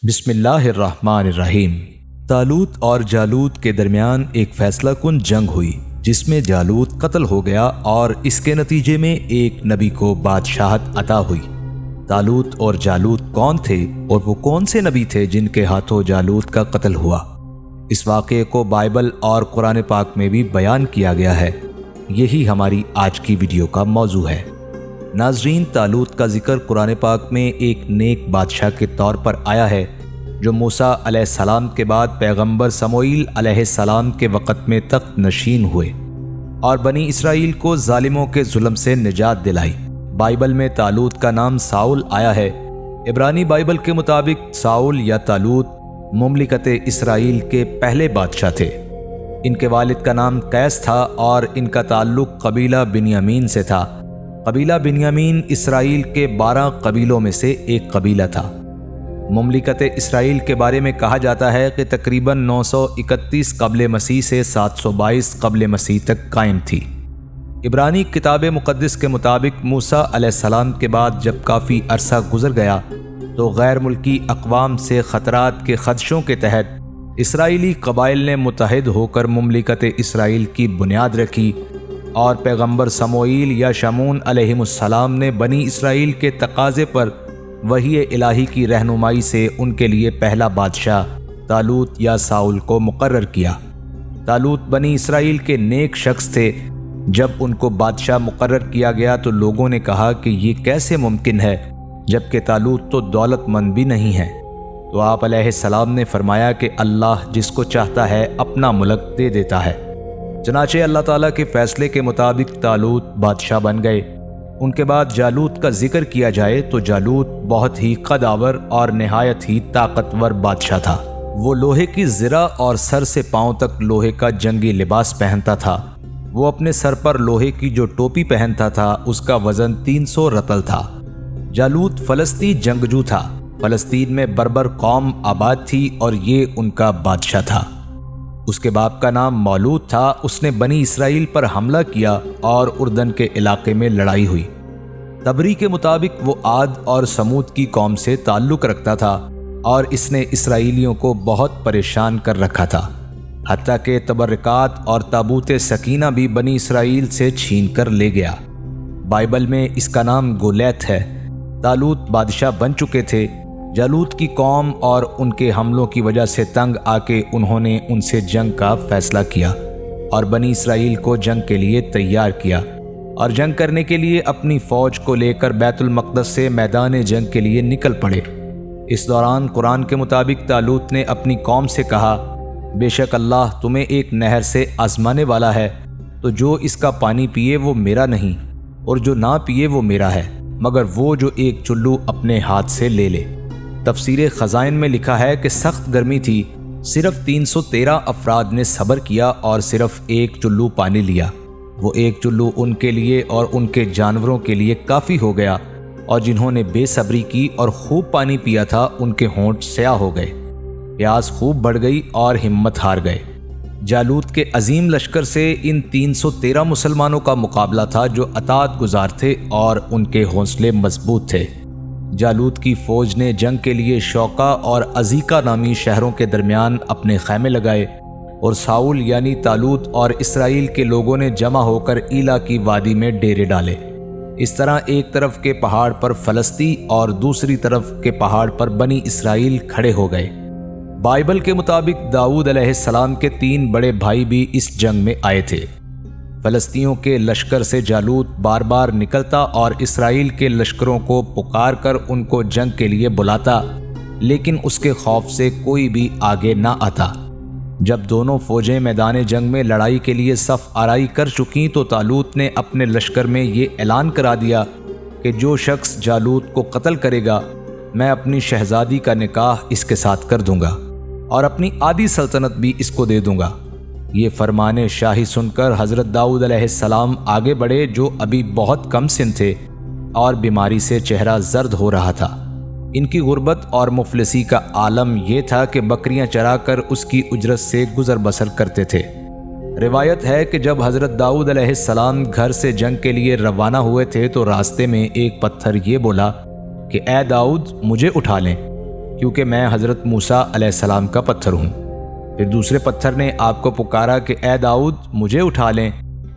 بسم اللہ الرحمن الرحیم۔ طالوت اور جالوت کے درمیان ایک فیصلہ کن جنگ ہوئی جس میں جالوت قتل ہو گیا اور اس کے نتیجے میں ایک نبی کو بادشاہت عطا ہوئی۔ طالوت اور جالوت کون تھے اور وہ کون سے نبی تھے جن کے ہاتھوں جالوت کا قتل ہوا؟ اس واقعے کو بائبل اور قرآن پاک میں بھی بیان کیا گیا ہے۔ یہی ہماری آج کی ویڈیو کا موضوع ہے۔ ناظرین، طالوت کا ذکر قرآن پاک میں ایک نیک بادشاہ کے طور پر آیا ہے جو موسیٰ علیہ السلام کے بعد پیغمبر سموئیل علیہ السلام کے وقت میں تخت نشین ہوئے اور بنی اسرائیل کو ظالموں کے ظلم سے نجات دلائی۔ بائبل میں طالوت کا نام ساؤل آیا ہے۔ عبرانی بائبل کے مطابق ساؤل یا طالوت مملکت اسرائیل کے پہلے بادشاہ تھے۔ ان کے والد کا نام قیس تھا اور ان کا تعلق قبیلہ بنیامین سے تھا۔ قبیلہ بنیامین اسرائیل کے 12 قبیلوں میں سے ایک قبیلہ تھا۔ مملکت اسرائیل کے بارے میں کہا جاتا ہے کہ تقریباً 931 قبل مسیح سے 722 قبل مسیح تک قائم تھی۔ عبرانی کتاب مقدس کے مطابق موسیٰ علیہ السلام کے بعد جب کافی عرصہ گزر گیا تو غیر ملکی اقوام سے خطرات کے خدشوں کے تحت اسرائیلی قبائل نے متحد ہو کر مملکت اسرائیل کی بنیاد رکھی اور پیغمبر سموئیل یا شمعون علیہ السلام نے بنی اسرائیل کے تقاضے پر وحی الہی کی رہنمائی سے ان کے لیے پہلا بادشاہ طالوت یا ساؤل کو مقرر کیا۔ طالوت بنی اسرائیل کے نیک شخص تھے۔ جب ان کو بادشاہ مقرر کیا گیا تو لوگوں نے کہا کہ یہ کیسے ممکن ہے جبکہ طالوت تو دولت مند بھی نہیں ہے۔ تو آپ علیہ السلام نے فرمایا کہ اللہ جس کو چاہتا ہے اپنا ملک دے دیتا ہے۔ چنانچہ اللہ تعالیٰ کے فیصلے کے مطابق طالوت بادشاہ بن گئے۔ ان کے بعد جالوت کا ذکر کیا جائے تو جالوت بہت ہی قدآور اور نہایت ہی طاقتور بادشاہ تھا۔ وہ لوہے کی زرہ اور سر سے پاؤں تک لوہے کا جنگی لباس پہنتا تھا۔ وہ اپنے سر پر لوہے کی جو ٹوپی پہنتا تھا اس کا وزن 300 رطل تھا۔ جالوت فلسطین جنگجو تھا۔ فلسطین میں بربر قوم آباد تھی اور یہ ان کا بادشاہ تھا۔ اس کے باپ کا نام مولود تھا۔ اس نے بنی اسرائیل پر حملہ کیا اور اردن کے علاقے میں لڑائی ہوئی۔ تبری کے مطابق وہ عاد اور سمود کی قوم سے تعلق رکھتا تھا اور اس نے اسرائیلیوں کو بہت پریشان کر رکھا تھا، حتیٰ کہ تبرکات اور تابوت سکینہ بھی بنی اسرائیل سے چھین کر لے گیا۔ بائبل میں اس کا نام گولیت ہے۔ طالوت بادشاہ بن چکے تھے۔ جالوت کی قوم اور ان کے حملوں کی وجہ سے تنگ آ کے انہوں نے ان سے جنگ کا فیصلہ کیا اور بنی اسرائیل کو جنگ کے لیے تیار کیا اور جنگ کرنے کے لیے اپنی فوج کو لے کر بیت المقدس سے میدان جنگ کے لیے نکل پڑے۔ اس دوران قرآن کے مطابق طالوت نے اپنی قوم سے کہا، بے شک اللہ تمہیں ایک نہر سے آزمانے والا ہے، تو جو اس کا پانی پیے وہ میرا نہیں اور جو نہ پیے وہ میرا ہے، مگر وہ جو ایک چلو اپنے ہاتھ سے لے لے۔ تفسیر خزائن میں لکھا ہے کہ سخت گرمی تھی، صرف 313 افراد نے صبر کیا اور صرف ایک چلو پانی لیا۔ وہ ایک چلو ان کے لیے اور ان کے جانوروں کے لیے کافی ہو گیا، اور جنہوں نے بے صبری کی اور خوب پانی پیا تھا ان کے ہونٹ سیاہ ہو گئے، پیاس خوب بڑھ گئی اور ہمت ہار گئے۔ جالوت کے عظیم لشکر سے ان 313 مسلمانوں کا مقابلہ تھا جو اطاعت گزار تھے اور ان کے حوصلے مضبوط تھے۔ جالوت کی فوج نے جنگ کے لیے شوقا اور عزیکا نامی شہروں کے درمیان اپنے خیمے لگائے اور ساؤل یعنی طالوت اور اسرائیل کے لوگوں نے جمع ہو کر ایلا کی وادی میں ڈیرے ڈالے۔ اس طرح ایک طرف کے پہاڑ پر فلسطین اور دوسری طرف کے پہاڑ پر بنی اسرائیل کھڑے ہو گئے۔ بائبل کے مطابق داؤد علیہ السلام کے 3 بڑے بھائی بھی اس جنگ میں آئے تھے۔ فلسطینیوں کے لشکر سے جالوت بار بار نکلتا اور اسرائیل کے لشکروں کو پکار کر ان کو جنگ کے لیے بلاتا، لیکن اس کے خوف سے کوئی بھی آگے نہ آتا۔ جب دونوں فوجیں میدان جنگ میں لڑائی کے لیے صف آرائی کر چکیں تو طالوت نے اپنے لشکر میں یہ اعلان کرا دیا کہ جو شخص جالوت کو قتل کرے گا میں اپنی شہزادی کا نکاح اس کے ساتھ کر دوں گا اور اپنی آدھی سلطنت بھی اس کو دے دوں گا۔ یہ فرمان شاہی سن کر حضرت داؤد علیہ السلام آگے بڑھے جو ابھی بہت کم سن تھے اور بیماری سے چہرہ زرد ہو رہا تھا۔ ان کی غربت اور مفلسی کا عالم یہ تھا کہ بکریاں چرا کر اس کی اجرت سے گزر بسر کرتے تھے۔ روایت ہے کہ جب حضرت داؤد علیہ السلام گھر سے جنگ کے لیے روانہ ہوئے تھے تو راستے میں ایک پتھر یہ بولا کہ اے داؤد مجھے اٹھا لیں، کیونکہ میں حضرت موسیٰ علیہ السلام کا پتھر ہوں۔ پھر دوسرے پتھر نے آپ کو پکارا کہ اے داؤد مجھے اٹھا لیں،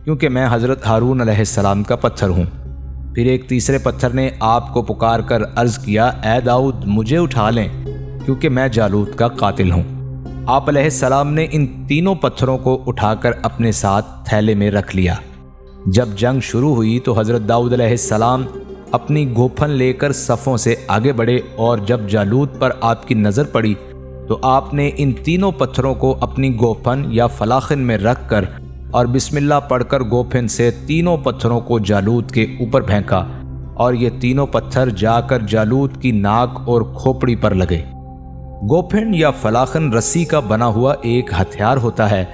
کیونکہ میں حضرت ہارون علیہ السلام کا پتھر ہوں۔ پھر ایک تیسرے پتھر نے آپ کو پکار کر عرض کیا اے داؤد مجھے اٹھا لیں، کیونکہ میں جالوت کا قاتل ہوں۔ آپ علیہ السلام نے ان تینوں پتھروں کو اٹھا کر اپنے ساتھ تھیلے میں رکھ لیا۔ جب جنگ شروع ہوئی تو حضرت داؤد علیہ السلام اپنی گوپھن لے کر صفوں سے آگے بڑھے، اور جب جالوت پر آپ کی نظر پڑی تو آپ نے ان تینوں پتھروں کو اپنی گوپھن یا فلاخن میں رکھ کر اور بسم اللہ پڑھ کر گوپھن سے تینوں پتھروں کو جالوت کے اوپر پھینکا، اور یہ تینوں پتھر جا کر جالوت کی ناک اور کھوپڑی پر لگے۔ گوپھن یا فلاخن رسی کا بنا ہوا ایک ہتھیار ہوتا ہے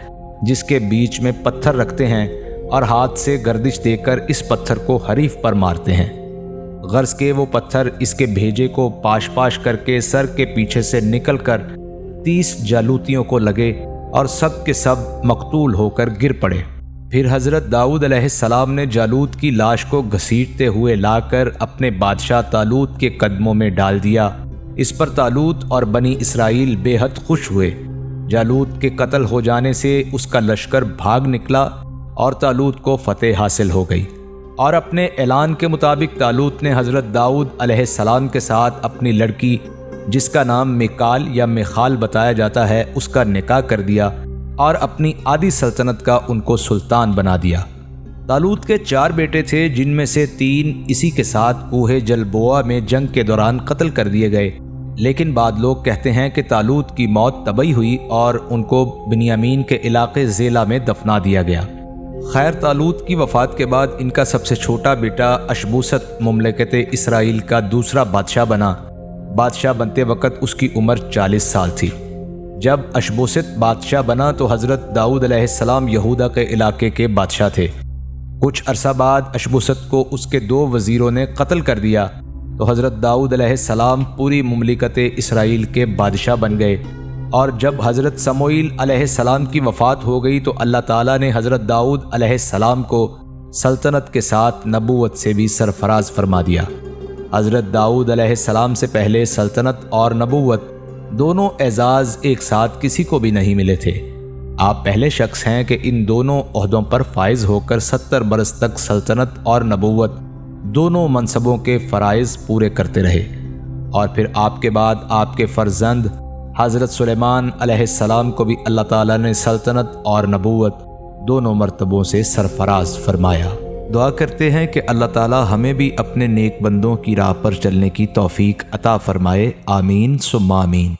جس کے بیچ میں پتھر رکھتے ہیں اور ہاتھ سے گردش دے کر اس پتھر کو حریف پر مارتے ہیں، غرض کے وہ پتھر اس کے بھیجے کو پاش پاش کر کے سر کے پیچھے سے نکل کر 30 جالوتیوں کو لگے اور سب کے سب مقتول ہو کر گر پڑے۔ پھر حضرت داؤد علیہ السلام نے جالوت کی لاش کو گھسیٹتے ہوئے لا کر اپنے بادشاہ طالوت کے قدموں میں ڈال دیا۔ اس پر طالوت اور بنی اسرائیل بے حد خوش ہوئے۔ جالوت کے قتل ہو جانے سے اس کا لشکر بھاگ نکلا اور طالوت کو فتح حاصل ہو گئی، اور اپنے اعلان کے مطابق طالوت نے حضرت داؤد علیہ السلام کے ساتھ اپنی لڑکی جس کا نام میکال یا میخال بتایا جاتا ہے اس کا نکاح کر دیا، اور اپنی آدھی سلطنت کا ان کو سلطان بنا دیا۔ طالوت کے 4 بیٹے تھے، جن میں سے 3 اسی کے ساتھ کوہ جلبوع میں جنگ کے دوران قتل کر دیے گئے، لیکن بعد لوگ کہتے ہیں کہ طالوت کی موت طبعی ہوئی اور ان کو بنیامین کے علاقے زیلا میں دفنا دیا گیا۔ خیر، طالوت کی وفات کے بعد ان کا سب سے چھوٹا بیٹا اشبوست مملکت اسرائیل کا دوسرا بادشاہ بنا۔ بادشاہ بنتے وقت اس کی عمر 40 سال تھی۔ جب اشبوست بادشاہ بنا تو حضرت داؤد علیہ السلام یہودا کے علاقے کے بادشاہ تھے۔ کچھ عرصہ بعد اشبوست کو اس کے 2 وزیروں نے قتل کر دیا تو حضرت داؤد علیہ السلام پوری مملکت اسرائیل کے بادشاہ بن گئے، اور جب حضرت سموئیل علیہ السلام کی وفات ہو گئی تو اللہ تعالیٰ نے حضرت داؤد علیہ السلام کو سلطنت کے ساتھ نبوت سے بھی سرفراز فرما دیا۔ حضرت داؤد علیہ السلام سے پہلے سلطنت اور نبوت دونوں اعزاز ایک ساتھ کسی کو بھی نہیں ملے تھے۔ آپ پہلے شخص ہیں کہ ان دونوں عہدوں پر فائز ہو کر 70 برس تک سلطنت اور نبوت دونوں منصبوں کے فرائض پورے کرتے رہے، اور پھر آپ کے بعد آپ کے فرزند حضرت سلیمان علیہ السلام کو بھی اللہ تعالیٰ نے سلطنت اور نبوت دونوں مرتبوں سے سرفراز فرمایا۔ دعا کرتے ہیں کہ اللہ تعالیٰ ہمیں بھی اپنے نیک بندوں کی راہ پر چلنے کی توفیق عطا فرمائے، آمین ثم آمین۔